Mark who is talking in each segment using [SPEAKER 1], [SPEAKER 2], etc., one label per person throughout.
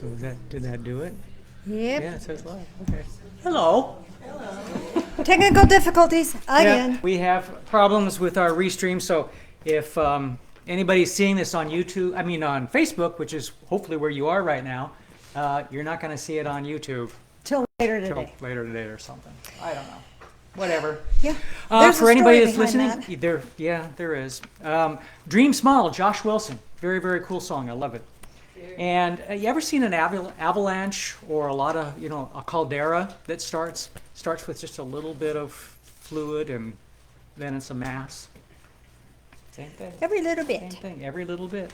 [SPEAKER 1] So did that do it?
[SPEAKER 2] Yep.
[SPEAKER 1] Yeah, it says live. Okay. Hello.
[SPEAKER 2] Technical difficulties again.
[SPEAKER 1] Yeah, we have problems with our restream, so if anybody's seeing this on YouTube, on Facebook, which is hopefully where you are right now, you're not going to see it on YouTube
[SPEAKER 2] Till later
[SPEAKER 1] till
[SPEAKER 2] today.
[SPEAKER 1] later today or something. I don't know. Whatever.
[SPEAKER 2] Yeah. There's
[SPEAKER 1] For
[SPEAKER 2] a
[SPEAKER 1] anybody
[SPEAKER 2] story
[SPEAKER 1] that's
[SPEAKER 2] behind
[SPEAKER 1] listening,
[SPEAKER 2] that.
[SPEAKER 1] there is. Dream Small, Josh Wilson. Very, very cool song. I love it. And you ever seen an avalanche or a lot of, a caldera that starts with just a little bit of fluid and then it's a mass? Same thing.
[SPEAKER 2] Every little
[SPEAKER 1] Same
[SPEAKER 2] bit.
[SPEAKER 1] thing, every little bit.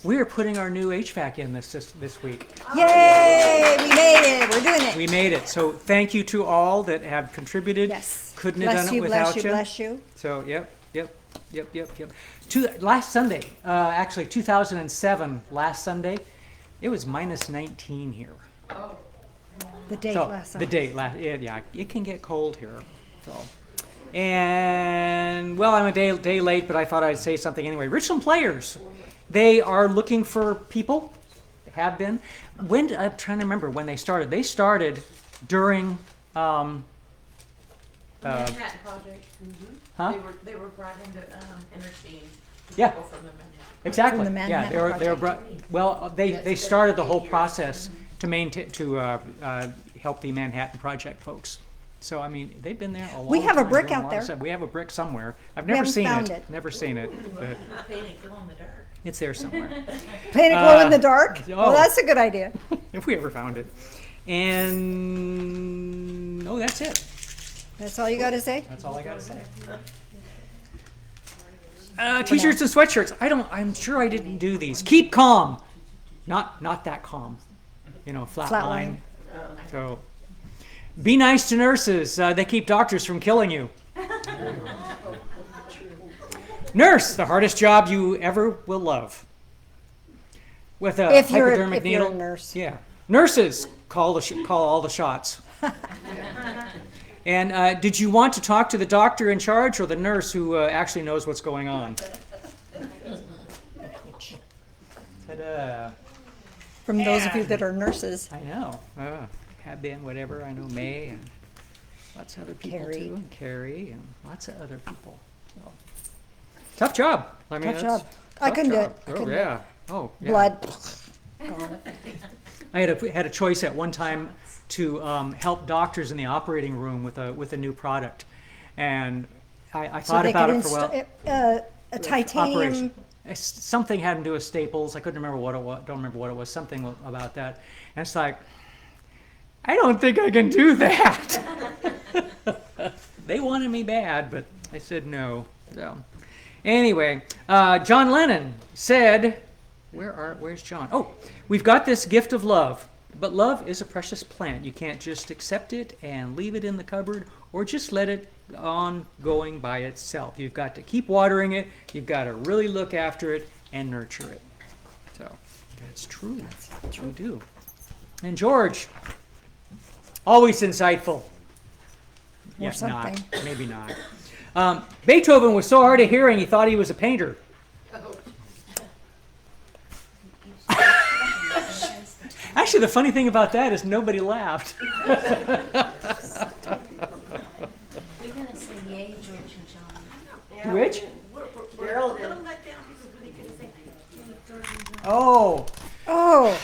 [SPEAKER 1] We are putting our new HVAC in this week.
[SPEAKER 2] Yay! We made it. We're doing it.
[SPEAKER 1] We made it. So thank you to all that have contributed.
[SPEAKER 2] Yes.
[SPEAKER 1] Couldn't have
[SPEAKER 2] Bless
[SPEAKER 1] done it
[SPEAKER 2] you,
[SPEAKER 1] without
[SPEAKER 2] bless you, bless you.
[SPEAKER 1] So, yep. Last Sunday, actually 2007, last Sunday, it was minus 19 here.
[SPEAKER 2] The date
[SPEAKER 1] So,
[SPEAKER 2] last
[SPEAKER 1] the
[SPEAKER 2] Sunday.
[SPEAKER 1] date, it can get cold here. So, and well, I'm a day late, but I thought I'd say something anyway. Richland Players, they are looking for people. They have been. I'm trying to remember when they started. They started during.
[SPEAKER 3] Manhattan Project.
[SPEAKER 1] Huh?
[SPEAKER 3] They were brought into Interchange.
[SPEAKER 1] Yeah.
[SPEAKER 3] People from the Manhattan.
[SPEAKER 1] Exactly.
[SPEAKER 2] From the
[SPEAKER 1] Yeah,
[SPEAKER 2] Manhattan
[SPEAKER 1] they were
[SPEAKER 2] Project.
[SPEAKER 1] well, they started the whole process to help the Manhattan Project folks. So they've been there a long time.
[SPEAKER 2] We have a brick
[SPEAKER 1] doing
[SPEAKER 2] out
[SPEAKER 1] lot of
[SPEAKER 2] there.
[SPEAKER 1] stuff. We have a brick somewhere. I've
[SPEAKER 2] We
[SPEAKER 1] never
[SPEAKER 2] haven't
[SPEAKER 1] seen
[SPEAKER 2] found
[SPEAKER 1] it.
[SPEAKER 2] it.
[SPEAKER 1] Never seen it, but
[SPEAKER 3] Painted glow in the dark.
[SPEAKER 1] it's there somewhere.
[SPEAKER 2] Paint it glow in the dark?
[SPEAKER 1] oh.
[SPEAKER 2] Well, that's a good idea.
[SPEAKER 1] If we ever found it. And that's it.
[SPEAKER 2] That's all you got to say?
[SPEAKER 1] That's all I gotta say. T-shirts and sweatshirts. I'm sure I didn't do these. Keep calm. Not that calm. Flat
[SPEAKER 2] Flat
[SPEAKER 1] line.
[SPEAKER 2] line.
[SPEAKER 1] So, be nice to nurses. They keep doctors from killing you. Nurse, the hardest job you ever will love. With a
[SPEAKER 2] If you're
[SPEAKER 1] hypodermic
[SPEAKER 2] a
[SPEAKER 1] needle.
[SPEAKER 2] nurse.
[SPEAKER 1] Yeah. Nurses call all the shots. And did you want to talk to the doctor in charge or the nurse who actually knows what's going on? Ta-da.
[SPEAKER 2] From those of you that are nurses.
[SPEAKER 1] I know. Have been, whatever. I know May and lots of other people
[SPEAKER 2] Carrie.
[SPEAKER 1] too. And Carrie and lots of other people. So, tough job.
[SPEAKER 2] Tough
[SPEAKER 1] that's
[SPEAKER 2] job. I
[SPEAKER 1] tough
[SPEAKER 2] couldn't do
[SPEAKER 1] job.
[SPEAKER 2] it. I
[SPEAKER 1] Oh,
[SPEAKER 2] couldn't do it.
[SPEAKER 1] yeah. Oh, yeah.
[SPEAKER 2] Blood.
[SPEAKER 1] I had a choice at one time to help doctors in the operating room with a new product, and I
[SPEAKER 2] So
[SPEAKER 1] thought
[SPEAKER 2] they
[SPEAKER 1] about
[SPEAKER 2] could
[SPEAKER 1] it for a while.
[SPEAKER 2] a titanium.
[SPEAKER 1] Operation. Something had to do with staples. I couldn't remember what it was. Don't remember what it was. Something about that. And it's like, I don't think I can do that. They wanted me bad, but I said no. So, anyway, John Lennon said, "Where's John? Oh, we've got this gift of love, but love is a precious plant. You can't just accept it and leave it in the cupboard, or just let it on going by itself. You've got to keep watering it. You've got to really look after it and nurture it." So that's true. That's what we do. And George, always insightful. Yeah,
[SPEAKER 2] something.
[SPEAKER 1] not. Maybe not. Beethoven was so hard of hearing he thought he was a painter. Actually, the funny thing about that is nobody laughed.
[SPEAKER 4] We're gonna say yay, George and John.
[SPEAKER 1] Which?
[SPEAKER 3] Gerald did.
[SPEAKER 1] Oh,
[SPEAKER 2] Oh,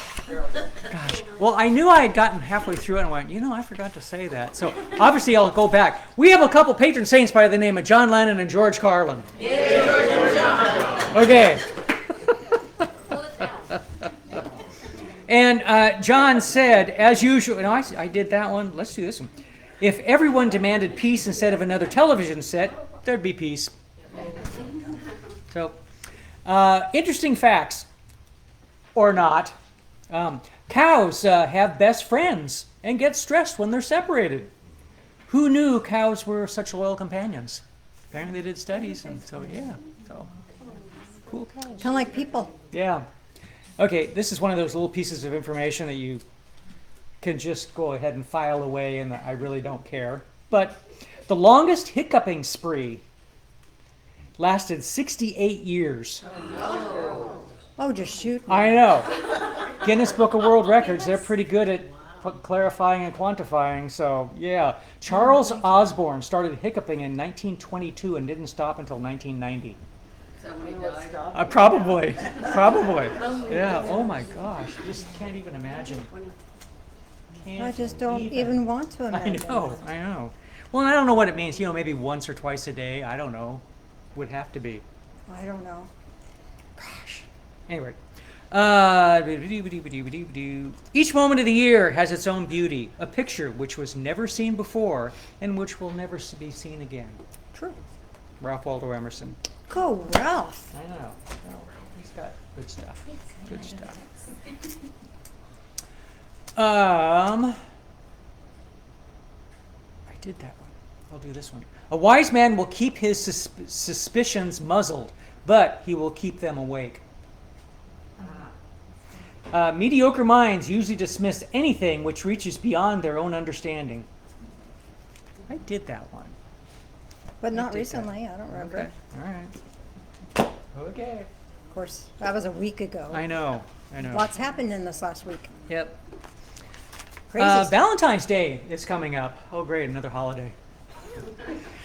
[SPEAKER 1] gosh. Well, I knew I had gotten halfway through it and went, I forgot to say that. So obviously I'll go back. We have a couple patron saints by the name of John Lennon and George Carlin. Okay. And John said, as usual, I did that one. Let's do this one. If everyone demanded peace instead of another television set, there'd be peace. So, interesting facts, or not. Cows have best friends and get stressed when they're separated. Who knew cows were such loyal companions? Apparently they did studies, and so yeah. So, cool cows.
[SPEAKER 2] kind of like people.
[SPEAKER 1] Yeah. Okay, this is one of those little pieces of information that you can just go ahead and file away, and I really don't care. But the longest hiccuping spree lasted 68 years.
[SPEAKER 2] Oh, just shoot.
[SPEAKER 1] I know. Guinness Book of World Records, they're pretty good at clarifying and quantifying. So, yeah. Charles Osborne started hiccuping in 1922 and didn't stop until 1990. Probably. Yeah. Oh my gosh. Just can't even imagine.
[SPEAKER 2] I just don't even want to
[SPEAKER 1] I
[SPEAKER 2] imagine.
[SPEAKER 1] know. Well, I don't know what it means. Maybe once or twice a day. I don't know. Would have to be.
[SPEAKER 2] I don't know.
[SPEAKER 1] Gosh. Anyway. Each moment of the year has its own beauty, a picture which was never seen before and which will never be seen again.
[SPEAKER 2] True.
[SPEAKER 1] Ralph Waldo Emerson.
[SPEAKER 2] Go, Ralph.
[SPEAKER 1] I know. He's got good stuff. Good stuff. I did that one. I'll do this one. A wise man will keep his suspicions muzzled, but he will keep them awake. Mediocre minds usually dismiss anything which reaches beyond their own understanding. I did that one.
[SPEAKER 2] But not
[SPEAKER 1] did that.
[SPEAKER 2] recently. I don't remember.
[SPEAKER 1] Okay. All right. Okay.
[SPEAKER 2] Of course, that was a week ago.
[SPEAKER 1] I know.
[SPEAKER 2] Lots happened in this last week.
[SPEAKER 1] Yep.
[SPEAKER 2] Crazy.
[SPEAKER 1] Valentine's Day is coming up. Oh, great, another holiday.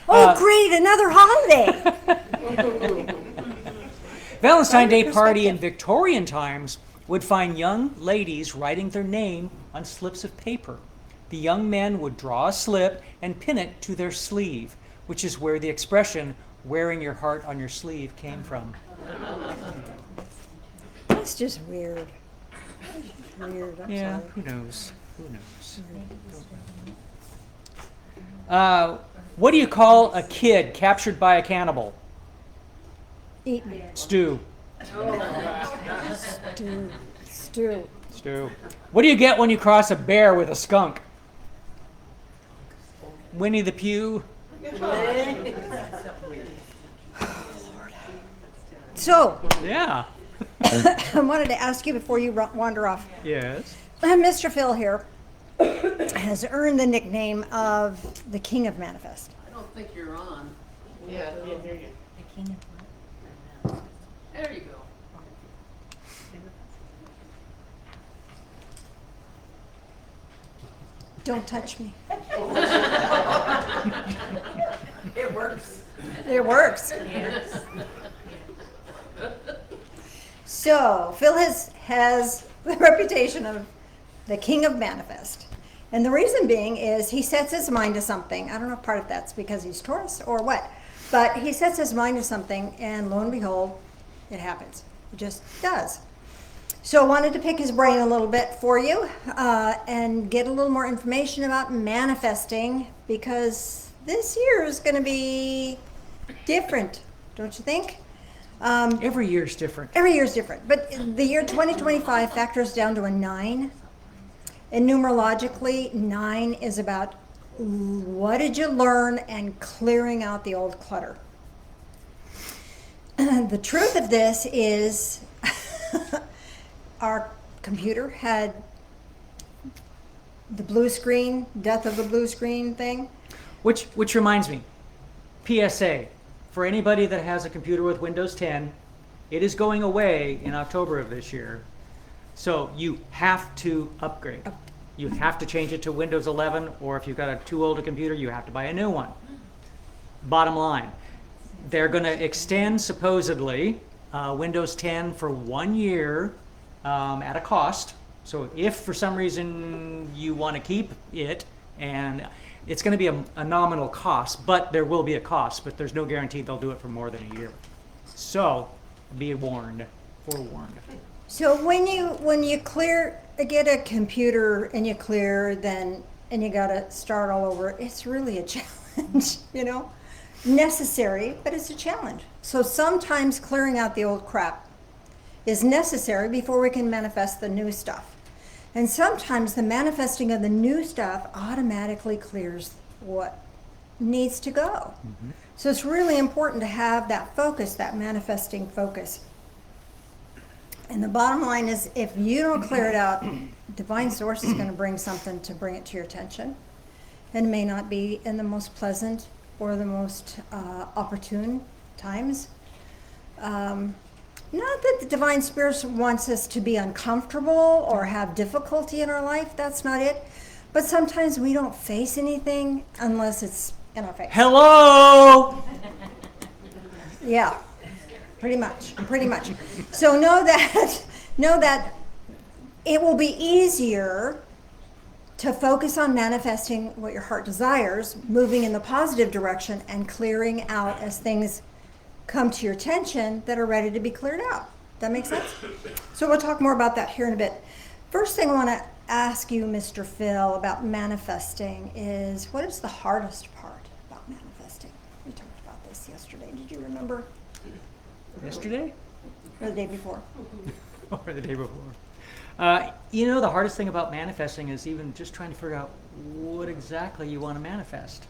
[SPEAKER 2] Great, another holiday.
[SPEAKER 1] Valentine's Day party in Victorian times would find young ladies writing their name on slips of paper. The young men would draw a slip and pin it to their sleeve, which is where the expression wearing your heart on your sleeve came from.
[SPEAKER 2] That's just weird. Weird. I'm
[SPEAKER 1] Yeah,
[SPEAKER 2] sorry.
[SPEAKER 1] who knows? What do you call a kid captured by a cannibal?
[SPEAKER 2] Eat me.
[SPEAKER 1] Stew.
[SPEAKER 2] Stew.
[SPEAKER 1] What do you get when you cross a bear with a skunk? Winnie the Pooh.
[SPEAKER 2] So,
[SPEAKER 1] Yeah.
[SPEAKER 2] I wanted to ask you before you wander off.
[SPEAKER 1] Yes.
[SPEAKER 2] Mr. Phil here has earned the nickname of the King of Manifest.
[SPEAKER 5] I don't think you're on.
[SPEAKER 3] Yeah, I didn't hear you.
[SPEAKER 4] The king of what?
[SPEAKER 5] There you go.
[SPEAKER 2] Don't touch me.
[SPEAKER 3] It works.
[SPEAKER 2] It works.
[SPEAKER 3] Yes.
[SPEAKER 2] So, Phil has the reputation of the King of Manifest. And the reason being is he sets his mind to something. I don't know if part of that's because he's Taurus or what. But he sets his mind to something, and lo and behold, it happens. It just does. So I wanted to pick his brain a little bit for you and get a little more information about manifesting, because this year is going to be different, don't you think?
[SPEAKER 1] Every year's different.
[SPEAKER 2] Every year is different, but the year 2025 factors down to a 9. And numerologically, 9 is about what did you learn and clearing out the old clutter. The truth of this is our computer had the blue screen, death of the blue screen thing.
[SPEAKER 1] Which reminds me, PSA, for anybody that has a computer with Windows 10, it is going away in October of this year. So you have to upgrade. You have to change it to Windows 11, or if you've got a too old a computer, you have to buy a new one. Bottom line, they're going to extend supposedly Windows 10 for 1 year at a cost. So if for some reason you want to keep it, and it's going to be a nominal cost, but there will be a cost, but there's no guarantee they'll do it for more than a year. So be warned, forewarned.
[SPEAKER 2] So when you get a computer and you clear, then and you got to start all over, it's really a challenge, necessary, but it's a challenge. So sometimes clearing out the old crap is necessary before we can manifest the new stuff. And sometimes the manifesting of the new stuff automatically clears what needs to go. Mm-hmm. So it's really important to have that focus, that manifesting focus. And the bottom line is, if you don't clear it out, divine source is going to bring something to bring it to your attention. And it may not be in the most pleasant or the most opportune times. Not that the divine spirit wants us to be uncomfortable or have difficulty in our life. That's not it. But sometimes we don't face anything unless it's in our face.
[SPEAKER 1] Hello!
[SPEAKER 2] Yeah, pretty much, pretty much. So know that it will be easier to focus on manifesting what your heart desires, moving in the positive direction, and clearing out as things come to your attention that are ready to be cleared out. That makes sense? So we'll talk more about that here in a bit. First thing I want to ask you, Mr. Phil, about manifesting is, what is the hardest part about manifesting? We talked about this yesterday. Did you remember?
[SPEAKER 1] Yesterday?
[SPEAKER 2] Or the day before?
[SPEAKER 1] Or the day before. The hardest thing about manifesting is even just trying to figure out what exactly you want to manifest.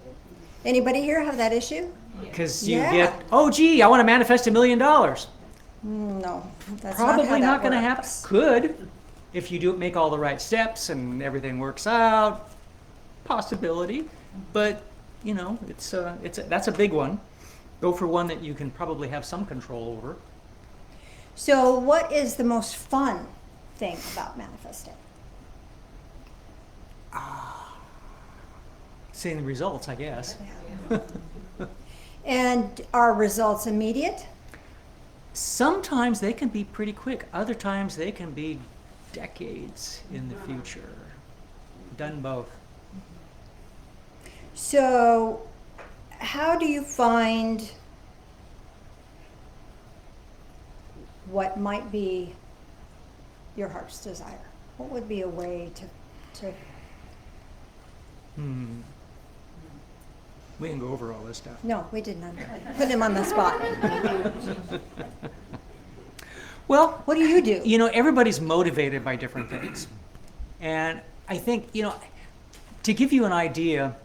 [SPEAKER 2] Anybody here have that issue?
[SPEAKER 1] Because you
[SPEAKER 2] Yeah.
[SPEAKER 1] get, oh gee, I want to manifest $1 million.
[SPEAKER 2] No, that's
[SPEAKER 1] Probably
[SPEAKER 2] not
[SPEAKER 1] not
[SPEAKER 2] how
[SPEAKER 1] going to
[SPEAKER 2] that
[SPEAKER 1] happen.
[SPEAKER 2] works.
[SPEAKER 1] Could, if you do make all the right steps and everything works out. Possibility, but that's a big one. Go for one that you can probably have some control over.
[SPEAKER 2] So what is the most fun thing about manifesting?
[SPEAKER 1] Seeing the results, I guess.
[SPEAKER 2] And are results immediate?
[SPEAKER 1] Sometimes they can be pretty quick. Other times they can be decades in the future. Done both.
[SPEAKER 2] So how do you find what might be your heart's desire? What would be a way to
[SPEAKER 1] We can go over all this stuff.
[SPEAKER 2] No, we did not. Put him on the spot.
[SPEAKER 1] Well,
[SPEAKER 2] What do you do?
[SPEAKER 1] Everybody's motivated by different things. And I think, to give you an idea,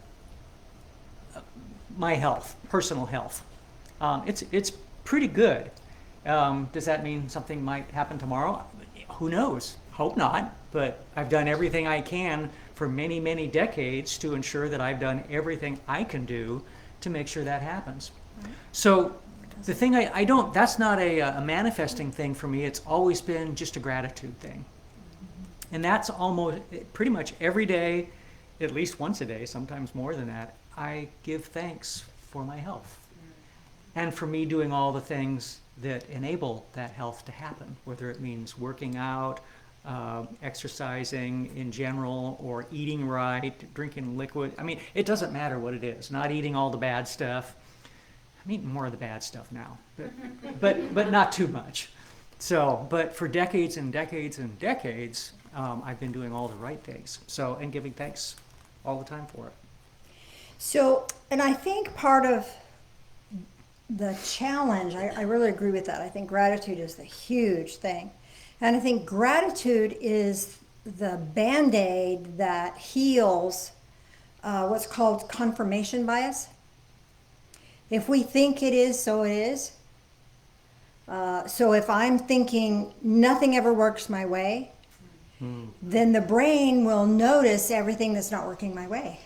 [SPEAKER 1] my health, personal health, it's pretty good. Does that mean something might happen tomorrow? Who knows? Hope not. But I've done everything I can for many, many decades to ensure that I've done everything I can do to make sure that happens. So the thing that's not a manifesting thing for me. It's always been just a gratitude thing. And that's almost pretty much every day, at least once a day, sometimes more than that, I give thanks for my health. And for me doing all the things that enable that health to happen, whether it means working out, exercising in general, or eating right, drinking liquid. I mean, it doesn't matter what it is. Not eating all the bad stuff. I'm eating more of the bad stuff now, but not too much. So, but for decades and decades and decades, I've been doing all the right things. So, and giving thanks all the time for it.
[SPEAKER 2] So, and I think part of the challenge, I really agree with that. I think gratitude is the huge thing. And I think gratitude is the Band-Aid that heals what's called confirmation bias. If we think it is, so it is. So if I'm thinking nothing ever works my way, then the brain will notice everything that's not working my way.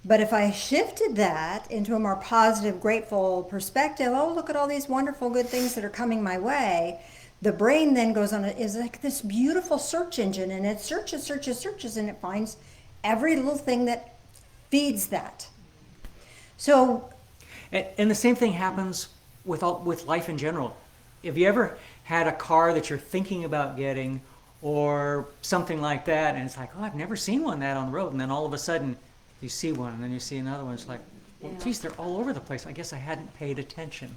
[SPEAKER 2] But if I shifted that into a more positive, grateful perspective, oh, look at all these wonderful, good things that are coming my way, the brain then goes on, is like this beautiful search engine, and it searches, and it finds every little thing that feeds that. So,
[SPEAKER 1] And the same thing happens with life in general. Have you ever had a car that you're thinking about getting, or something like that, and it's like, oh, I've never seen one that on the road, and then all of a sudden you see one, and then you see another one. It's like, well, geez, they're all over the place. I guess I hadn't paid attention.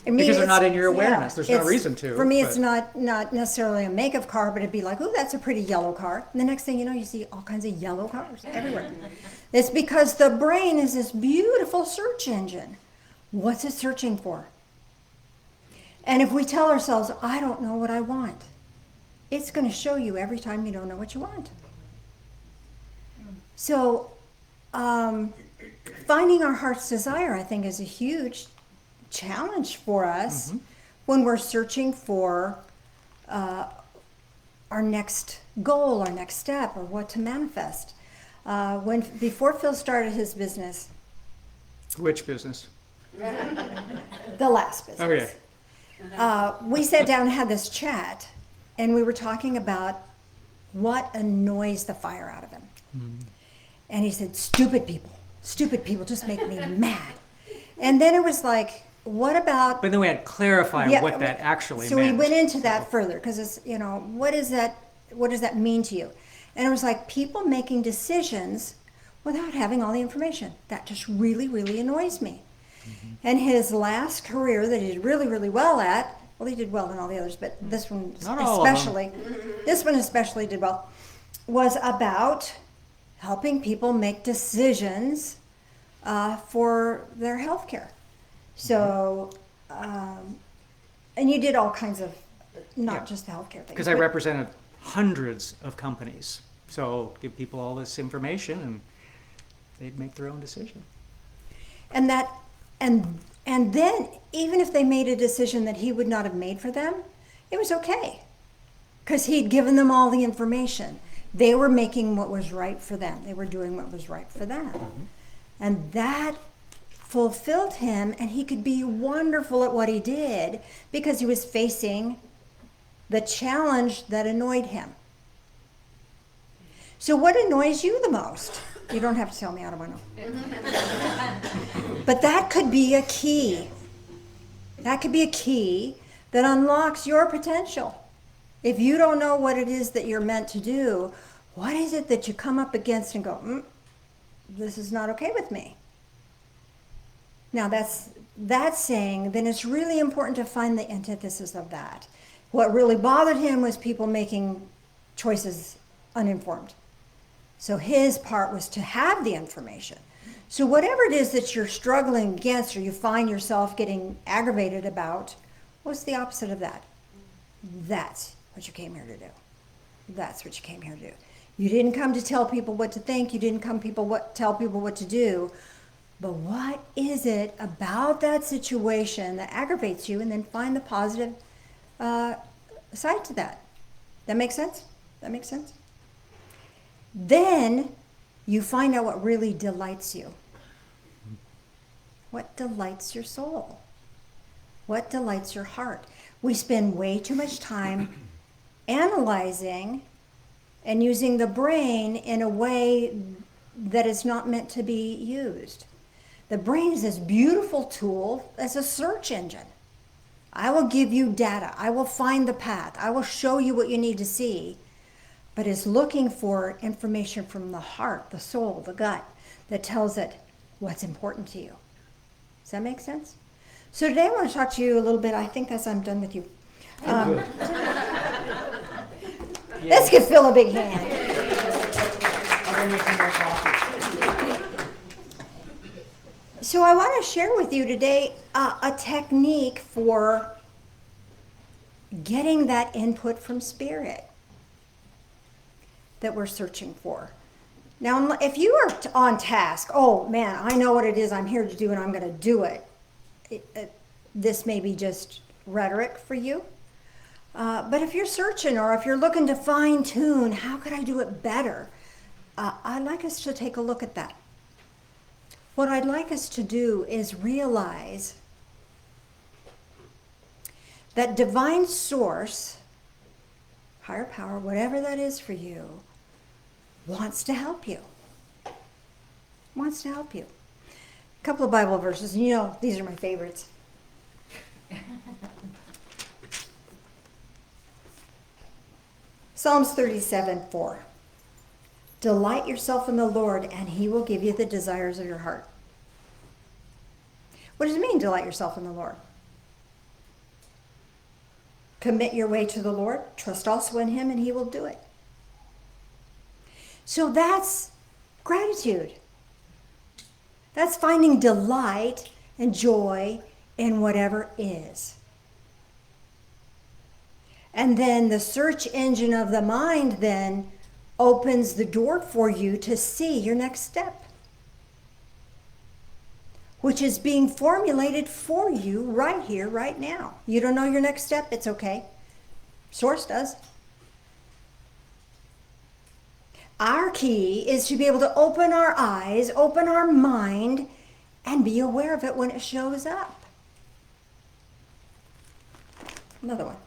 [SPEAKER 2] I mean,
[SPEAKER 1] Because they're not
[SPEAKER 2] it's-
[SPEAKER 1] in your awareness. There's no
[SPEAKER 2] it's-
[SPEAKER 1] reason to,
[SPEAKER 2] For me,
[SPEAKER 1] but-
[SPEAKER 2] it's not necessarily a make of car, but it'd be like, oh, that's a pretty yellow car. And the next thing you know, you see all kinds of yellow cars everywhere. It's because the brain is this beautiful search engine. What's it searching for? And if we tell ourselves, I don't know what I want, it's going to show you every time you don't know what you want. So, finding our heart's desire, I think, is a huge challenge for us when we're searching for our next goal, our next step, or what to manifest. Before Phil started his business,
[SPEAKER 1] Which business?
[SPEAKER 2] the last business,
[SPEAKER 1] Okay.
[SPEAKER 2] we sat down and had this chat, and we were talking about what annoys the fire out of him. And he said, stupid people just make me mad. And then it was like, what about
[SPEAKER 1] But then we had to clarify
[SPEAKER 2] Yeah,
[SPEAKER 1] what that actually
[SPEAKER 2] so
[SPEAKER 1] meant.
[SPEAKER 2] we went into that further because it's, what is that? What does that mean to you? And it was like people making decisions without having all the information. That just really, really annoys me. And his last career that he did really, really well at, well, he did well in all the others, but this one
[SPEAKER 1] Not all of them.
[SPEAKER 2] especially, this one especially did well, was about helping people make decisions for their health care. So, and you did all kinds of, not
[SPEAKER 1] Yeah.
[SPEAKER 2] just the healthcare things.
[SPEAKER 1] Because I
[SPEAKER 2] but-
[SPEAKER 1] represented hundreds of companies. So give people all this information and they'd make their own decision.
[SPEAKER 2] And that, and then even if they made a decision that he would not have made for them, it was okay. Because he'd given them all the information. They were making what was right for them. They were doing what was right for them. And that fulfilled him, and he could be wonderful at what he did because he was facing the challenge that annoyed him. So what annoys you the most? You don't have to tell me, I don't want to know. But that could be a key. That could be a key that unlocks your potential. If you don't know what it is that you're meant to do, what is it that you come up against and go, this is not okay with me? Now that's saying, then it's really important to find the antithesis of that. What really bothered him was people making choices uninformed. So his part was to have the information. So whatever it is that you're struggling against or you find yourself getting aggravated about, what's the opposite of that? That's what you came here to do. That's what you came here to do. You didn't come to tell people what to think. You didn't come tell people what to do. But what is it about that situation that aggravates you, and then find the positive side to that? That makes sense? That makes sense? Then you find out what really delights you. What delights your soul? What delights your heart? We spend way too much time analyzing and using the brain in a way that is not meant to be used. The brain is this beautiful tool as a search engine. I will give you data. I will find the path. I will show you what you need to see. But it's looking for information from the heart, the soul, the gut, that tells it what's important to you. Does that make sense? So today I want to talk to you a little bit. I think as I'm done with you. Let's give Phil a big hand. So I want to share with you today a technique for getting that input from spirit that we're searching for. Now, if you are on task, oh man, I know what it is I'm here to do and I'm going to do it. This may be just rhetoric for you. But if you're searching or if you're looking to fine tune, how could I do it better? I'd like us to take a look at that. What I'd like us to do is realize that divine source, higher power, whatever that is for you, wants to help you. Wants to help you. A couple of Bible verses, and you know, these are my favorites. Psalms 37:4. Delight yourself in the Lord, and he will give you the desires of your heart. What does it mean, delight yourself in the Lord? Commit your way to the Lord, trust also in him, and he will do it. So that's gratitude. That's finding delight and joy in whatever is. And then the search engine of the mind then opens the door for you to see your next step, which is being formulated for you right here, right now. You don't know your next step? It's okay. Source does. Our key is to be able to open our eyes, open our mind, and be aware of it when it shows up. Another one.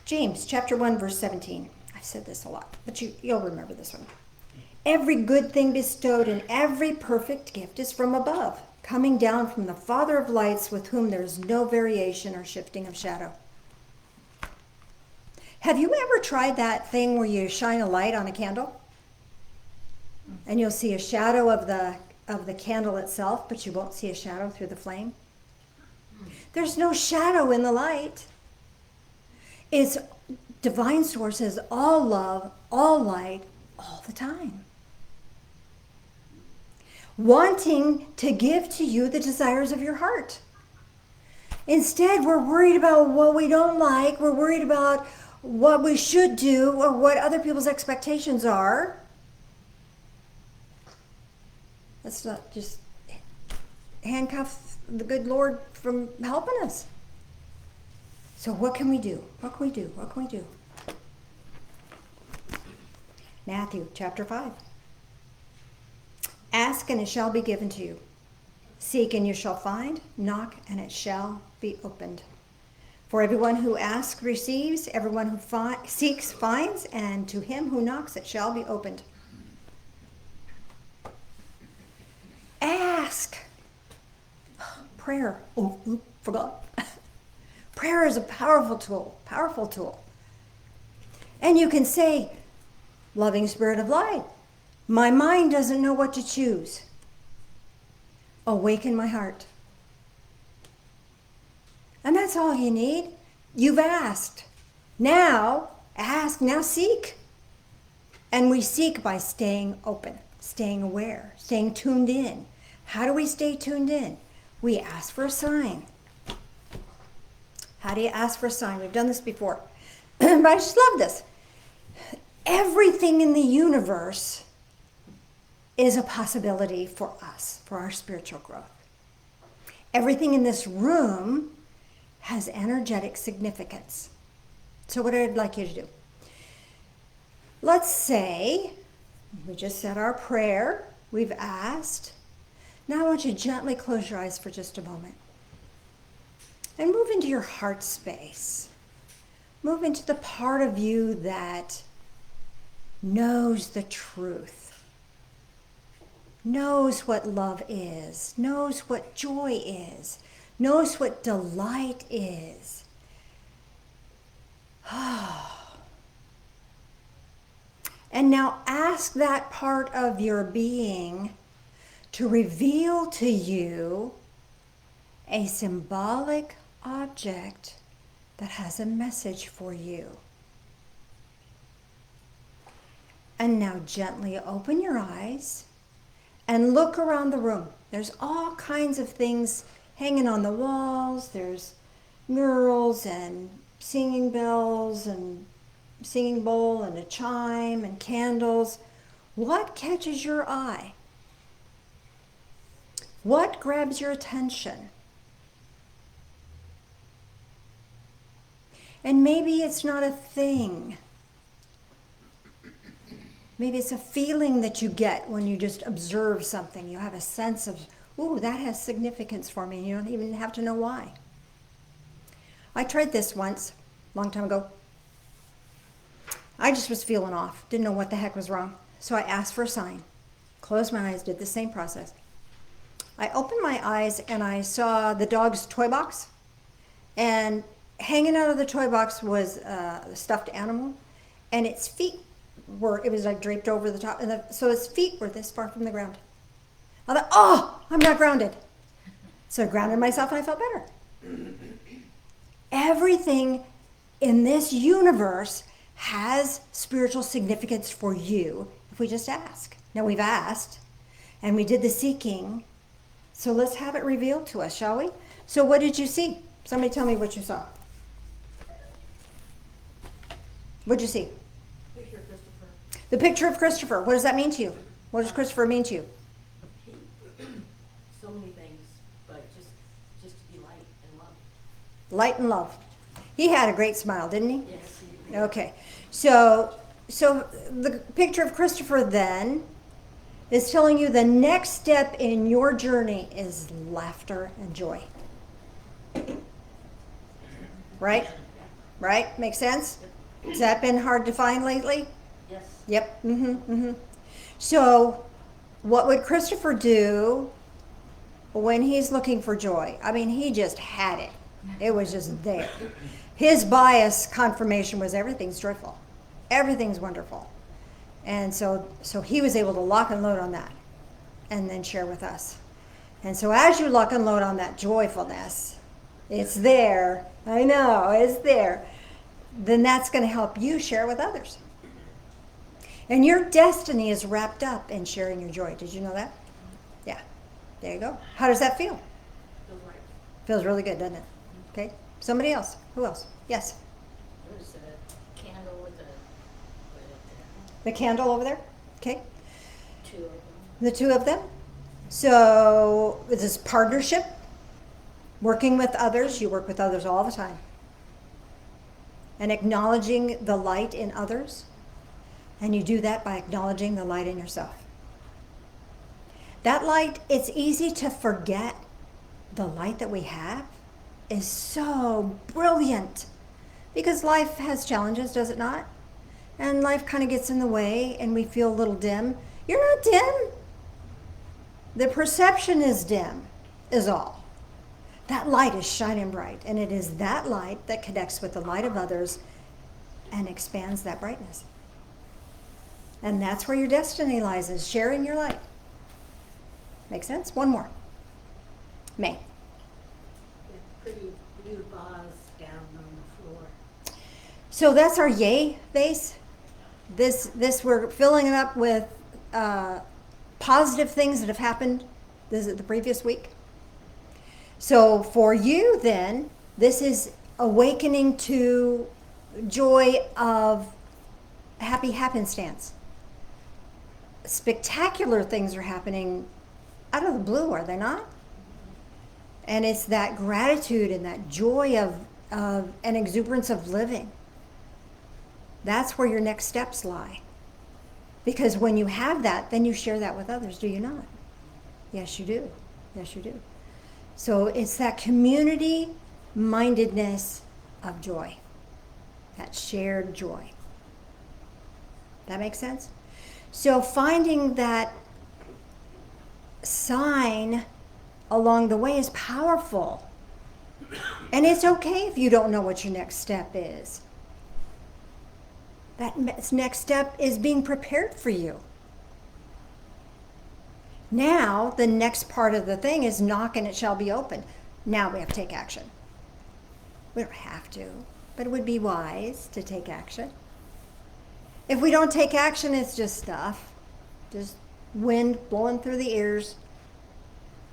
[SPEAKER 2] James chapter 1, verse 17. I've said this a lot, but you'll remember this one. Every good thing bestowed and every perfect gift is from above, coming down from the Father of lights, with whom there is no variation or shifting of shadow. Have you ever tried that thing where you shine a light on a candle? And you'll see a shadow of the candle itself, but you won't see a shadow through the flame? There's no shadow in the light. It's divine source is all love, all light, all the time. Wanting to give to you the desires of your heart. Instead, we're worried about what we don't like. We're worried about what we should do or what other people's expectations are. Let's not just handcuff the good Lord from helping us. So what can we do? What can we do? What can we do? Matthew chapter 5. Ask and it shall be given to you. Seek and you shall find. Knock and it shall be opened. For everyone who asks receives, everyone who seeks finds, and to him who knocks it shall be opened. Ask. Prayer. Oh, forgot. Prayer is a powerful tool. And you can say, loving Spirit of light, my mind doesn't know what to choose. Awaken my heart. And that's all you need. You've asked. Now, ask, now seek. And we seek by staying open, staying aware, staying tuned in. How do we stay tuned in? We ask for a sign. How do you ask for a sign? We've done this before. But I just love this. Everything in the universe is a possibility for us, for our spiritual growth. Everything in this room has energetic significance. So what I'd like you to do, let's say we just said our prayer, we've asked. Now I want you to gently close your eyes for just a moment and move into your heart space. Move into the part of you that knows the truth, knows what love is, knows what joy is, knows what delight is. And now ask that part of your being to reveal to you a symbolic object that has a message for you. And now gently open your eyes and look around the room. There's all kinds of things hanging on the walls. There's murals and singing bells and singing bowl and a chime and candles. What catches your eye? What grabs your attention? And maybe it's not a thing. Maybe it's a feeling that you get when you just observe something. You have a sense of, ooh, that has significance for me. You don't even have to know why. I tried this once, a long time ago. I just was feeling off. Didn't know what the heck was wrong. So I asked for a sign. Closed my eyes, did the same process. I opened my eyes and I saw the dog's toy box. And hanging out of the toy box was a stuffed animal. And its feet it was like draped over the top. And so its feet were this far from the ground. I thought, oh, I'm not grounded. So I grounded myself and I felt better. Everything in this universe has spiritual significance for you if we just ask. Now we've asked and we did the seeking. So let's have it revealed to us, shall we? So what did you see? Somebody tell me what you saw. What did you see?
[SPEAKER 3] Picture of Christopher.
[SPEAKER 2] The picture of Christopher. What does that mean to you? What does Christopher mean to you?
[SPEAKER 3] So many things, but just to be light and love.
[SPEAKER 2] Light and love. He had a great smile, didn't he?
[SPEAKER 3] Yes.
[SPEAKER 2] Okay. So the picture of Christopher then is telling you the next step in your journey is laughter and joy. right? Right? Make sense? Has that been hard to find lately?
[SPEAKER 3] Yes.
[SPEAKER 2] Yep. So, what would Christopher do when he's looking for joy? I mean, he just had it. It was just there. His bias confirmation was everything's joyful. Everything's wonderful. And so he was able to lock and load on that and then share with us. And so as you lock and load on that joyfulness, it's there. I know, it's there. Then that's going to help you share with others. And your destiny is wrapped up in sharing your joy. Did you know that? Yeah. There you go. How does that feel?
[SPEAKER 3] Feels right.
[SPEAKER 2] Feels really good, doesn't it? Okay. Somebody else. Who else? Yes.
[SPEAKER 3] There's a candle with a,
[SPEAKER 2] The candle over there. Okay.
[SPEAKER 3] two of them.
[SPEAKER 2] The two of them. So this is partnership. Working with others. You work with others all the time. And acknowledging the light in others. And you do that by acknowledging the light in yourself. That light, it's easy to forget the light that we have is so brilliant. Because life has challenges, does it not? And life kind of gets in the way and we feel a little dim. You're not dim. The perception is dim, is all. That light is shining bright. And it is that light that connects with the light of others and expands that brightness. And that's where your destiny lies, is sharing your light. Make sense? One more. May.
[SPEAKER 4] Pretty blue vase down on the floor.
[SPEAKER 2] So that's our yay vase. This we're filling it up with positive things that have happened the previous week. So for you then, this is awakening to joy of happy happenstance. Spectacular things are happening out of the blue, are they not? And it's that gratitude and that joy of an exuberance of living. That's where your next steps lie. Because when you have that, then you share that with others, do you not? Yes, you do. Yes, you do. So it's that community mindedness of joy, that shared joy. That makes sense? So finding that sign along the way is powerful. And it's okay if you don't know what your next step is. That next step is being prepared for you. Now, the next part of the thing is knock and it shall be opened. Now we have to take action. We don't have to, but it would be wise to take action. If we don't take action, it's just stuff. Just wind blowing through the ears.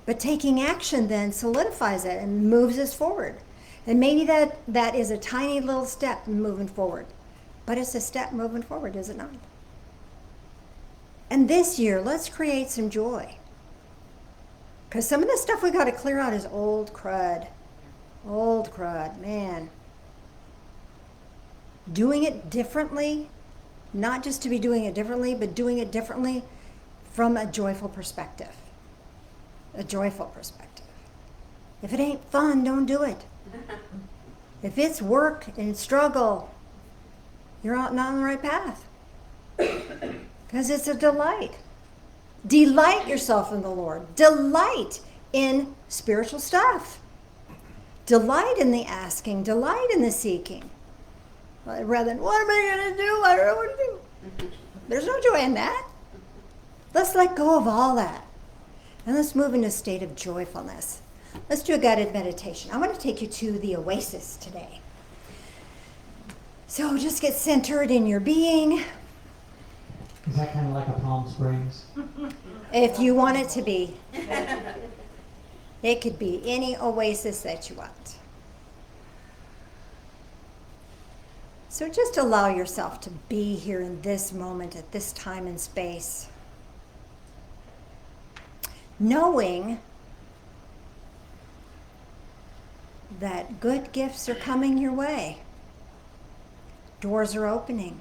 [SPEAKER 2] But taking action then solidifies it and moves us forward. And maybe that is a tiny little step moving forward. But it's a step moving forward, is it not? And this year, let's create some joy. Because some of the stuff we got to clear out is old crud. Old crud, man. Doing it differently, not just to be doing it differently, but doing it differently from a joyful perspective. A joyful perspective. If it ain't fun, don't do it. If it's work and struggle, you're not on the right path. Because it's a delight. Delight yourself in the Lord. Delight in spiritual stuff. Delight in the asking. Delight in the seeking. Rather than, what am I going to do? I don't know what to do. There's no joy in that. Let's let go of all that. And let's move into a state of joyfulness. Let's do a guided meditation. I want to take you to the oasis today. So just get centered in your being.
[SPEAKER 6] Is that kind of like a Palm Springs?
[SPEAKER 2] If you want it to be. It could be any oasis that you want. So just allow yourself to be here in this moment, at this time and space. Knowing that good gifts are coming your way. Doors are opening.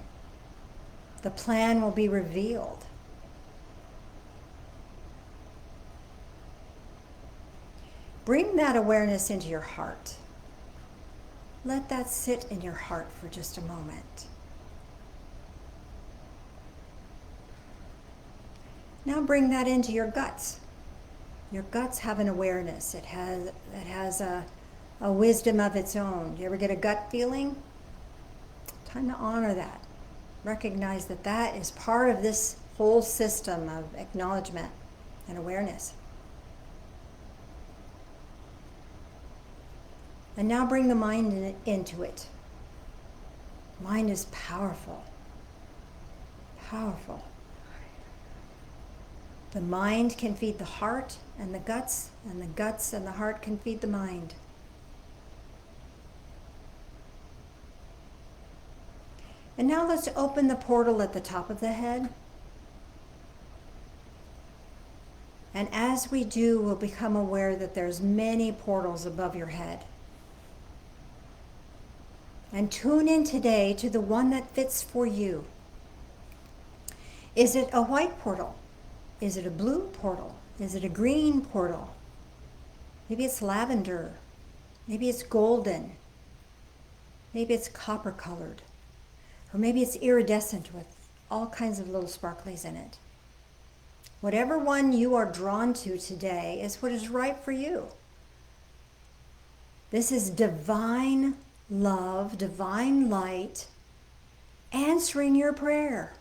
[SPEAKER 2] The plan will be revealed. Bring that awareness into your heart. Let that sit in your heart for just a moment. Now bring that into your guts. Your guts have an awareness. It has a wisdom of its own. You ever get a gut feeling? Time to honor that. Recognize that that is part of this whole system of acknowledgement and awareness. And now bring the mind into it. Mind is powerful. Powerful. The mind can feed the heart and the guts and the heart can feed the mind. And now let's open the portal at the top of the head. And as we do, we'll become aware that there's many portals above your head. And tune in today to the one that fits for you. Is it a white portal? Is it a blue portal? Is it a green portal? Maybe it's lavender. Maybe it's golden. Maybe it's copper colored. Or maybe it's iridescent with all kinds of little sparklies in it. Whatever one you are drawn to today is what is right for you. This is divine love, divine light, answering your prayer.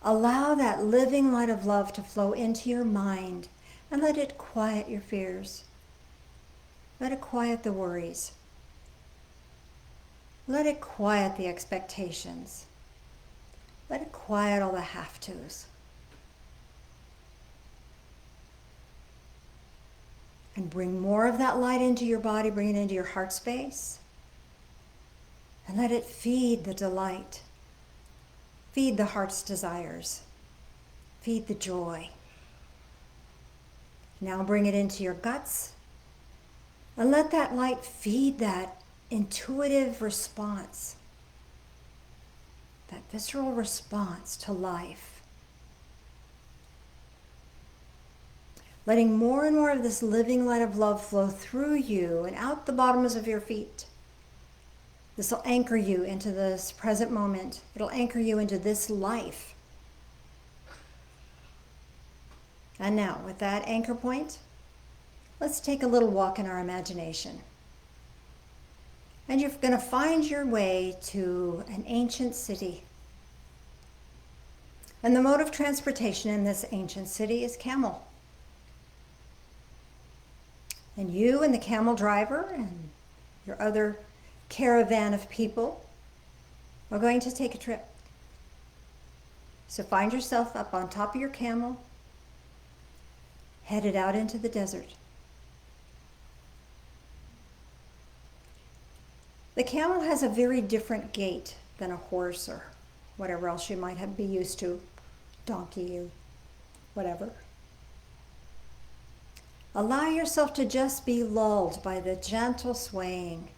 [SPEAKER 2] Allow that living light of love to flow into your mind and let it quiet your fears. Let it quiet the worries. Let it quiet the expectations. Let it quiet all the have-tos. And bring more of that light into your body, bring it into your heart space. And let it feed the delight. Feed the heart's desires. Feed the joy. Now bring it into your guts. And let that light feed that intuitive response. That visceral response to life. Letting more and more of this living light of love flow through you and out the bottoms of your feet. This will anchor you into this present moment. It'll anchor you into this life. And now, with that anchor point, let's take a little walk in our imagination. And you're going to find your way to an ancient city. And the mode of transportation in this ancient city is camel. And you and the camel driver and your other caravan of people are going to take a trip. So find yourself up on top of your camel, headed out into the desert. The camel has a very different gait than a horse or whatever else you might be used to, donkey or whatever. Allow yourself to just be lulled by the gentle swaying.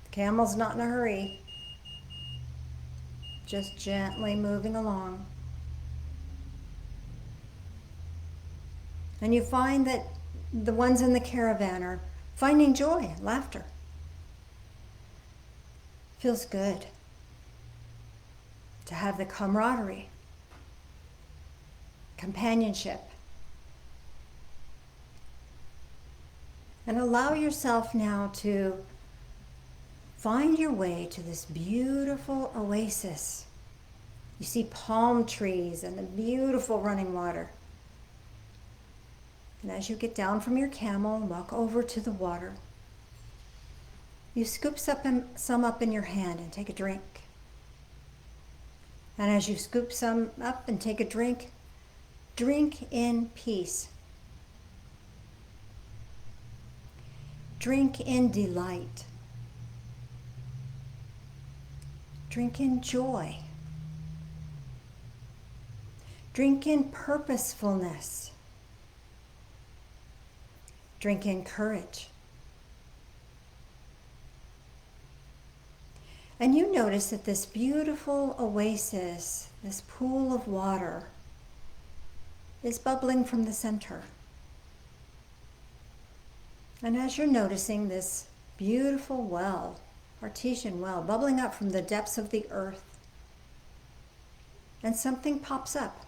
[SPEAKER 2] The camel's not in a hurry, just gently moving along. And you find that the ones in the caravan are finding joy, laughter. Feels good to have the camaraderie, companionship. And allow yourself now to find your way to this beautiful oasis. You see palm trees and the beautiful running water. And as you get down from your camel and walk over to the water, you scoop some up in your hand and take a drink. And as you scoop some up and take a drink, drink in peace. Drink in delight. Drink in joy. Drink in purposefulness. Drink in courage. And you notice that this beautiful oasis, this pool of water, is bubbling from the center. And as you're noticing this beautiful well, artesian well, bubbling up from the depths of the earth. And something pops up.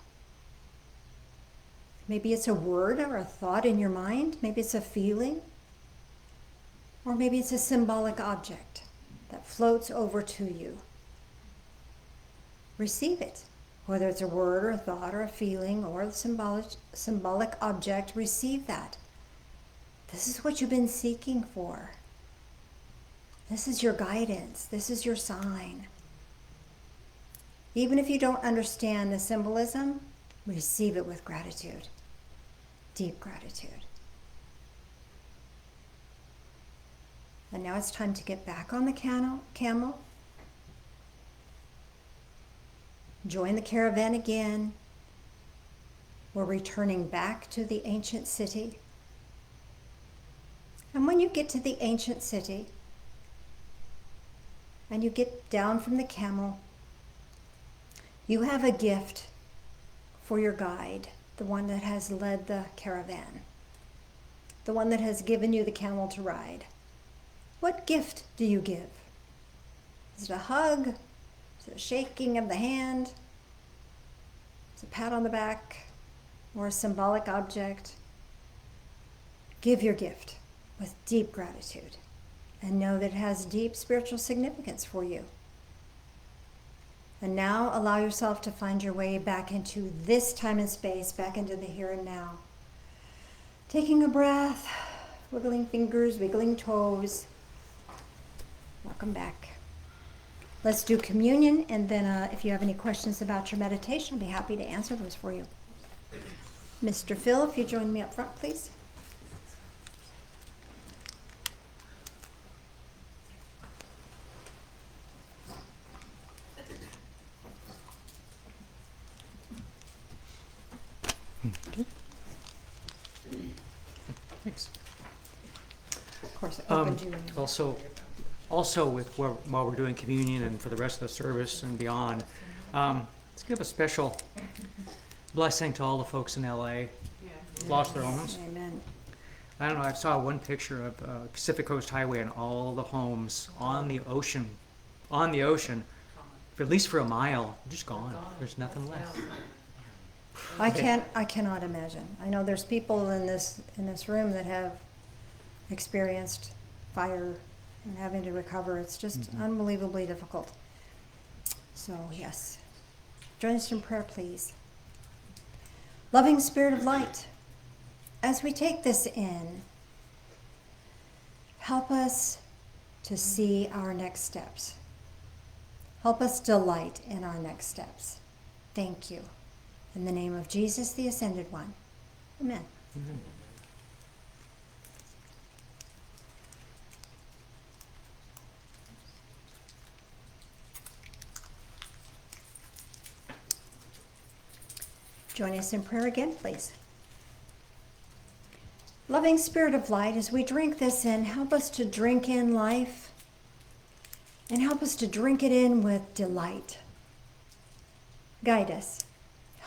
[SPEAKER 2] Maybe it's a word or a thought in your mind. Maybe it's a feeling. Or maybe it's a symbolic object that floats over to you. Receive it. Whether it's a word or a thought or a feeling or a symbolic object, receive that. This is what you've been seeking for. This is your guidance. This is your sign. Even if you don't understand the symbolism, receive it with gratitude. Deep gratitude. And now it's time to get back on the camel. Join the caravan again. We're returning back to the ancient city. And when you get to the ancient city, and you get down from the camel, you have a gift for your guide, the one that has led the caravan, the one that has given you the camel to ride. What gift do you give? Is it a hug? Is it a shaking of the hand? Is it a pat on the back? Or a symbolic object? Give your gift with deep gratitude and know that it has deep spiritual significance for you. And now allow yourself to find your way back into this time and space, back into the here and now. Taking a breath, wiggling fingers, wiggling toes. Welcome back. Let's do communion, and then if you have any questions about your meditation, I'll be happy to answer those for you. Mr. Phil, if you join me up front, please.
[SPEAKER 1] Thanks.
[SPEAKER 2] Of course, I opened you.
[SPEAKER 1] Also while we're doing communion and for the rest of the service and beyond, let's give a special blessing to all the folks in LA lost their homes.
[SPEAKER 2] Amen.
[SPEAKER 1] I don't know, I saw one picture of Pacific Coast Highway and all the homes on the ocean, for at least for a mile, just gone. There's nothing left.
[SPEAKER 2] I cannot imagine. I know there's people in this room that have experienced fire and having to recover. It's just unbelievably difficult. So yes, join us in prayer, please. Loving Spirit of Light, as we take this in, help us to see our next steps. Help us delight in our next steps. Thank you. In the name of Jesus, the Ascended One. Amen.
[SPEAKER 1] Mhm.
[SPEAKER 2] Join us in prayer again, please. Loving Spirit of Light, as we drink this in, help us to drink in life and help us to drink it in with delight. Guide us.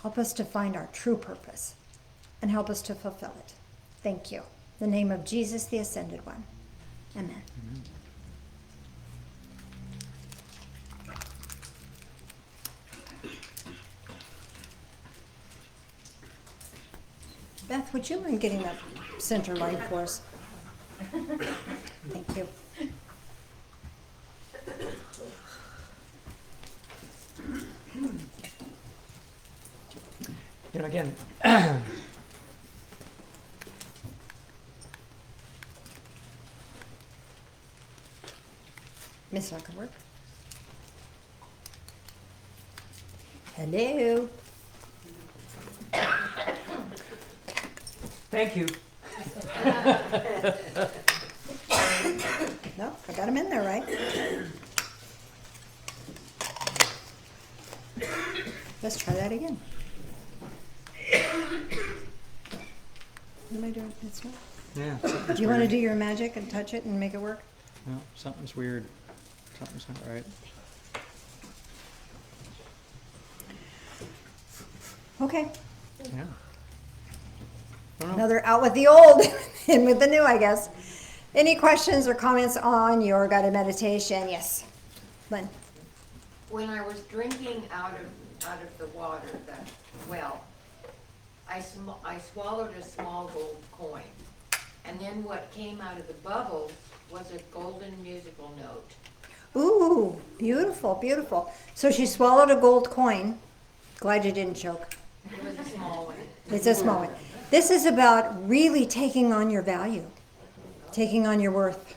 [SPEAKER 2] Help us to find our true purpose and help us to fulfill it. Thank you. In the name of Jesus, the Ascended One. Amen.
[SPEAKER 1] Amen.
[SPEAKER 2] Beth, would you mind getting that center line for us? Thank you.
[SPEAKER 1] You know, again,
[SPEAKER 2] Miss Zuckerberg. Hello.
[SPEAKER 1] thank you.
[SPEAKER 2] No, I got him in there, right? Let's try that again. What am I doing? It's not.
[SPEAKER 1] Yeah.
[SPEAKER 2] Do you want to do your magic and touch it and make it work?
[SPEAKER 1] No, something's weird. Something's not right.
[SPEAKER 2] Okay.
[SPEAKER 1] Yeah. I don't know.
[SPEAKER 2] Another out with the old, in with the new, I guess. Any questions or comments on your guided meditation? Yes, Lynn.
[SPEAKER 3] When I was drinking out of the water, the well, I swallowed a small gold coin. And then what came out of the bubbles was a golden musical note.
[SPEAKER 2] Ooh, beautiful, beautiful. So she swallowed a gold coin. Glad you didn't choke.
[SPEAKER 3] It was a small one.
[SPEAKER 2] It's a small one. This is about really taking on your value, taking on your worth.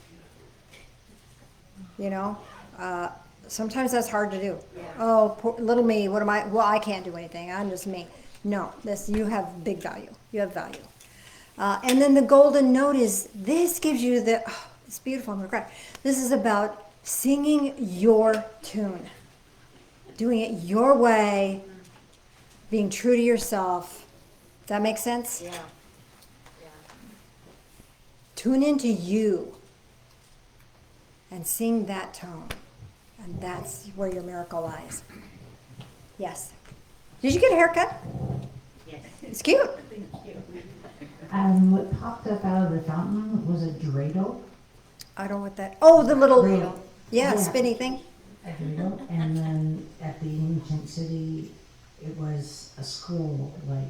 [SPEAKER 2] You know, sometimes that's hard to do.
[SPEAKER 3] Yeah.
[SPEAKER 2] Oh, poor, little me. What am I? Well, I can't do anything. I'm just me. No, you have big value. You have value. And then the golden note is this gives you the. Oh, it's beautiful. I'm gonna cry. This is about singing your tune, doing it your way, being true to yourself. Does that make sense?
[SPEAKER 3] Yeah. Yeah.
[SPEAKER 2] Tune into you and sing that tone. And that's where your miracle lies. Yes. Did you get a haircut?
[SPEAKER 3] Yes.
[SPEAKER 2] It's cute.
[SPEAKER 6] What popped up out of the fountain was a dreidel.
[SPEAKER 2] I don't know what that. Oh, the little.
[SPEAKER 6] Dreidel.
[SPEAKER 2] Yeah,
[SPEAKER 6] Yeah.
[SPEAKER 2] spinny thing.
[SPEAKER 6] A dreidel. And then at the ancient city, it was a scroll, like,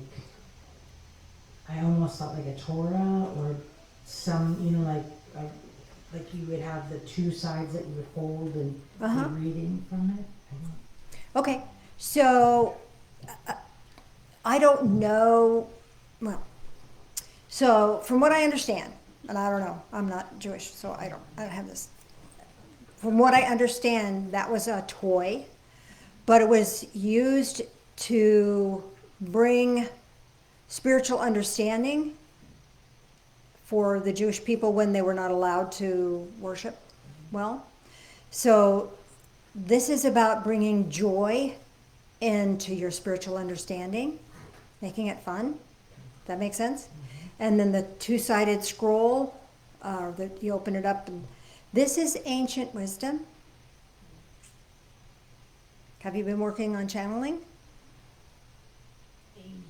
[SPEAKER 6] I almost thought like a Torah or some, like you would have the two sides that you would hold and
[SPEAKER 2] Uh-huh.
[SPEAKER 6] be reading from it. I don't-
[SPEAKER 2] Okay. So I don't know. Well, so from what I understand, and I don't know, I'm not Jewish, so I don't have this. From what I understand, that was a toy, but it was used to bring spiritual understanding for the Jewish people when they were not allowed to worship well. So this is about bringing joy into your spiritual understanding, making it fun. That makes sense? And then the two-sided scroll, that you open it up. And this is ancient wisdom. Have you been working on channeling?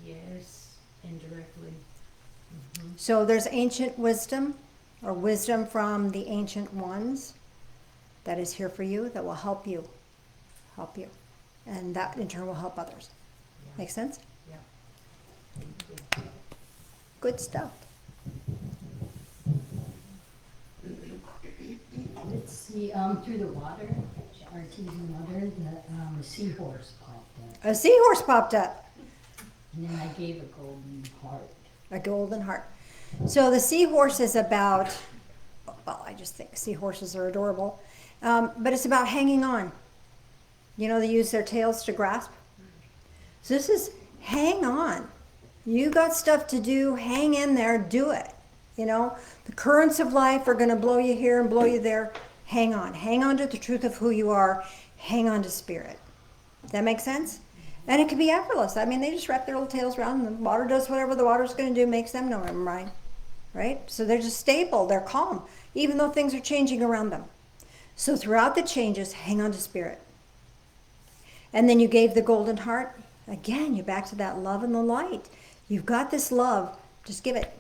[SPEAKER 4] Yes, indirectly.
[SPEAKER 2] So there's ancient wisdom, or wisdom from the ancient ones, that is here for you, that will help you. And that in turn will help others. Make sense?
[SPEAKER 4] Yeah.
[SPEAKER 2] Good stuff.
[SPEAKER 7] Let's see, through the water, artesian water, the seahorse popped up.
[SPEAKER 2] A seahorse popped up,
[SPEAKER 7] And then I gave a golden heart.
[SPEAKER 2] a golden heart. So the seahorse is about, well, I just think seahorses are adorable, but it's about hanging on. You know, they use their tails to grasp. So this is hang on. You got stuff to do, hang in there, do it. You know, the currents of life are going to blow you here and blow you there. Hang on. Hang on to the truth of who you are. Hang on to spirit. That makes sense? And it can be effortless. I mean, they just wrap their little tails around and the water does whatever the water's going to do, makes them know I'm right. Right? So they're just stable. They're calm, even though things are changing around them. So throughout the changes, hang on to spirit. And then you gave the golden heart. Again, you're back to that love and the light. You've got this love. Just give it.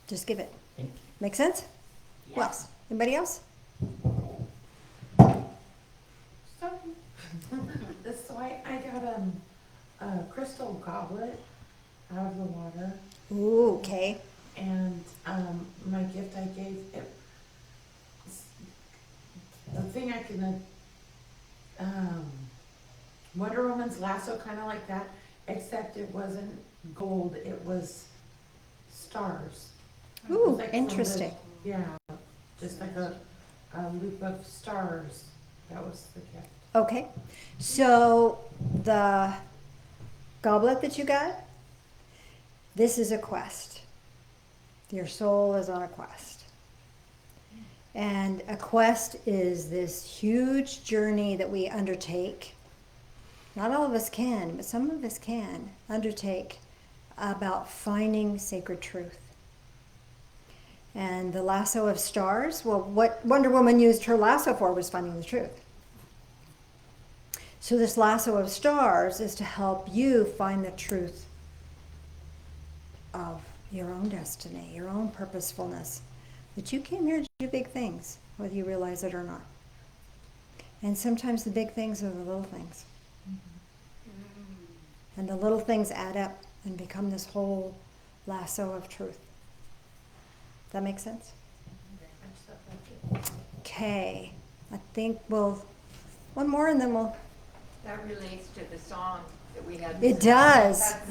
[SPEAKER 2] Just give it.
[SPEAKER 6] Thank you.
[SPEAKER 2] Make sense? What else? Anybody else?
[SPEAKER 4] So I got a crystal goblet out of the water,
[SPEAKER 2] Ooh, okay.
[SPEAKER 4] and my gift I gave it. The thing I can, Wonder Woman's lasso, kind of like that, except it wasn't gold. It was stars.
[SPEAKER 2] Ooh,
[SPEAKER 4] Like from the-
[SPEAKER 2] interesting.
[SPEAKER 4] Yeah, just like a loop of stars. That was the gift.
[SPEAKER 2] Okay. So the goblet that you got, this is a quest. Your soul is on a quest. And a quest is this huge journey that we undertake. Not all of us can, but some of us can undertake about finding sacred truth. And the lasso of stars, well, what Wonder Woman used her lasso for was finding the truth. So this lasso of stars is to help you find the truth of your own destiny, your own purposefulness, But you came here to do big things, whether you realize it or not. And sometimes the big things are the little things. And the little things add up and become this whole lasso of truth. Does that make sense? Okay. I think one more and then we'll.
[SPEAKER 3] That relates to the song that we had.
[SPEAKER 2] It does.
[SPEAKER 4] That's-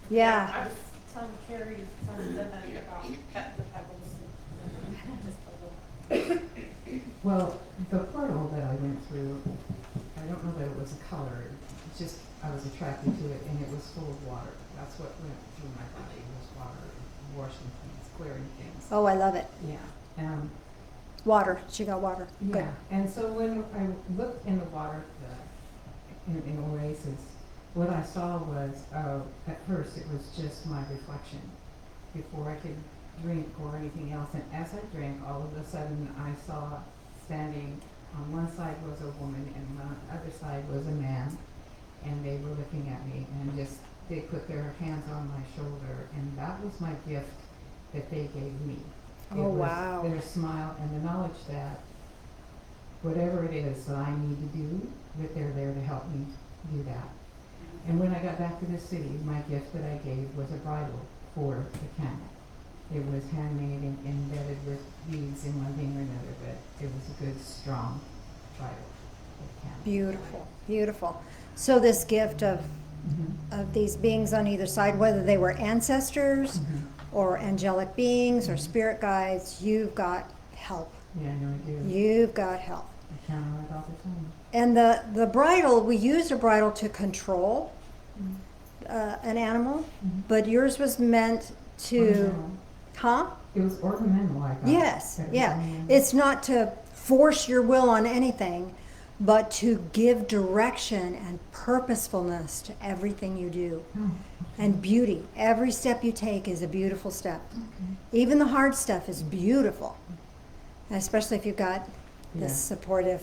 [SPEAKER 2] Yeah.
[SPEAKER 4] I was telling Carrie something about cut the pebbles.
[SPEAKER 8] Well, the portal that I went through, I don't know that it was a color, it's just, I was attracted to it and it was full of water. That's what went through my body, was water, washing things, clearing things.
[SPEAKER 2] Oh, I love it.
[SPEAKER 8] Yeah,
[SPEAKER 2] Water. She got water. Good.
[SPEAKER 8] yeah, and so when I looked in the water, in Oasis, what I saw was, at first it was just my reflection before I could drink or anything else. And as I drank, all of a sudden I saw standing on one side was a woman and on the other side was a man, and they were looking at me and they put their hands on my shoulder, and that was my gift that they gave me.
[SPEAKER 2] Oh, wow.
[SPEAKER 8] Their smile and the knowledge that whatever it is that I need to do, that they're there to help me do that. And when I got back to the city, my gift that I gave was a bridle for the camel. It was handmade and embedded with beads in one thing or another, but it was a good, strong bridle for the camel.
[SPEAKER 2] Beautiful. Beautiful. So this gift of these beings on either side, whether they were ancestors or angelic beings or spirit guides, you've got help.
[SPEAKER 8] Yeah, I know I do.
[SPEAKER 2] You've got help.
[SPEAKER 8] I count on it all the time.
[SPEAKER 2] And the bridle, we used a bridle to control an animal, but yours was meant to,
[SPEAKER 8] Ornamental.
[SPEAKER 2] huh?
[SPEAKER 8] It was ornamental, I got.
[SPEAKER 2] Yes,
[SPEAKER 8] but it was
[SPEAKER 2] yeah.
[SPEAKER 8] ornamental.
[SPEAKER 2] It's not to force your will on anything, but to give direction and purposefulness to everything you do.
[SPEAKER 8] Oh,
[SPEAKER 2] And beauty. Every step you take is a beautiful step. Even the hard stuff is beautiful, especially if you've got
[SPEAKER 8] Yeah.
[SPEAKER 2] this supportive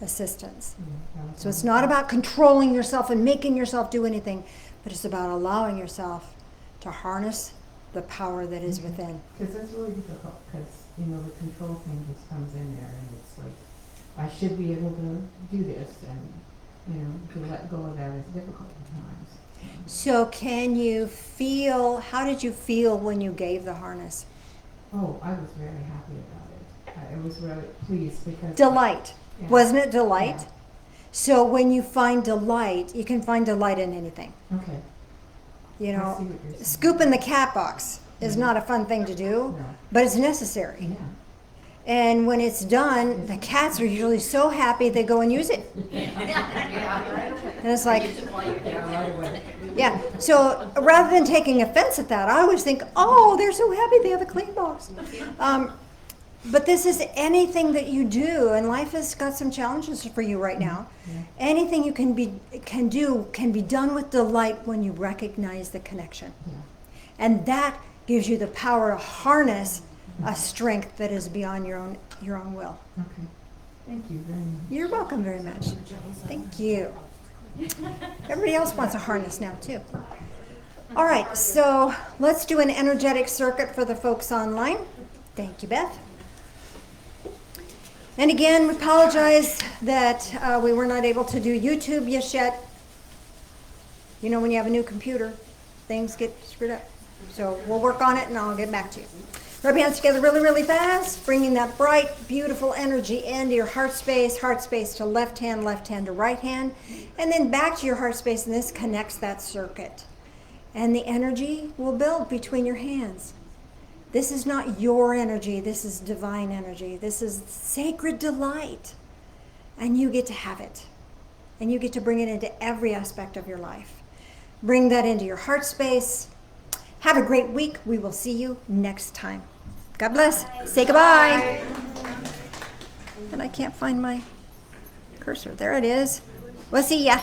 [SPEAKER 2] assistance.
[SPEAKER 8] yeah, that was
[SPEAKER 2] So it's
[SPEAKER 8] wonderful.
[SPEAKER 2] not about controlling yourself and making yourself do anything, but it's about allowing yourself to harness the power that is within.
[SPEAKER 8] Because that's really difficult, because, you know, the control thing just comes in there, and it's like, I should be able to do this, and, you know, to let go of that is difficult at times.
[SPEAKER 2] So can you feel, how did you feel when you gave the harness?
[SPEAKER 8] Oh, I was very happy about it. I was really pleased because.
[SPEAKER 2] Delight.
[SPEAKER 8] Yeah.
[SPEAKER 2] Wasn't it delight?
[SPEAKER 8] Yeah.
[SPEAKER 2] So when you find delight, you can find delight in anything.
[SPEAKER 8] Okay.
[SPEAKER 2] You
[SPEAKER 8] I see
[SPEAKER 2] know,
[SPEAKER 8] what you're saying.
[SPEAKER 2] scooping the cat box is not a fun thing to do,
[SPEAKER 8] No.
[SPEAKER 2] but it's necessary.
[SPEAKER 8] Yeah.
[SPEAKER 2] And when it's done, the cats are usually so happy they go and use it. And it's like,
[SPEAKER 8] Yeah, right away.
[SPEAKER 2] yeah. So rather than taking offense at that, I always think, oh, they're so happy they have a clean box. But this is anything that you do, and life has got some challenges for you right now.
[SPEAKER 8] Yeah.
[SPEAKER 2] Anything you can do can be done with delight when you recognize the connection.
[SPEAKER 8] Yeah.
[SPEAKER 2] And that gives you the power to harness a strength that is beyond your own will.
[SPEAKER 8] Okay. Thank you very much.
[SPEAKER 2] You're welcome very much. Thank you. Everybody else wants a harness now too. All right, so let's do an energetic circuit for the folks online. Thank you, Beth. And again, we apologize that we were not able to do YouTube just yet. You know, when you have a new computer, things get screwed up. So we'll work on it and I'll get back to you. Rub your hands together really, really fast, bringing that bright, beautiful energy into your heart space to left hand to right hand, and then back to your heart space, and this connects that circuit. And the energy will build between your hands. This is not your energy, this is divine energy. This is sacred delight. And you get to have it. And you get to bring it into every aspect of your life. Bring that into your heart space. Have a great week. We will see you next time. God bless. Say goodbye. And I can't find my cursor. There it is. We'll see ya.